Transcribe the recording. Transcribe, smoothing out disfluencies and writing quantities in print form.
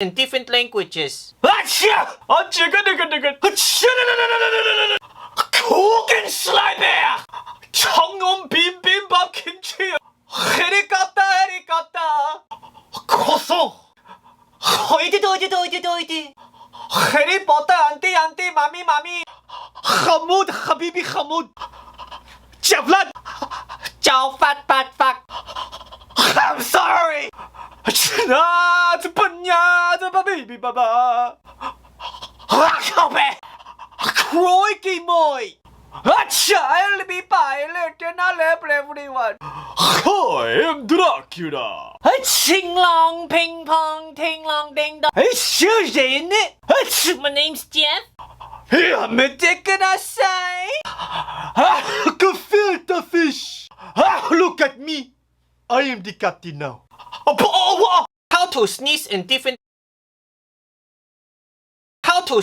in different languages. 고긴 슬라이베야 청놈 빈빈밥 김치 헤리까따 고소 어이디. 해리포터 안티 마미 하무드 하비비 하무드 잡란 Chào phát. I'm sorry 나 즈번냐 즈바비비 바바 아카베 크로이키 모이 아차 엘리비 바일레 테나레 everyone Hi, I'm Dracula. Ching long, ping pong, ting long, ding dong. My name's Jeff. Gefilte fish. Look at me. I am the captain now. How to sneeze in different. How to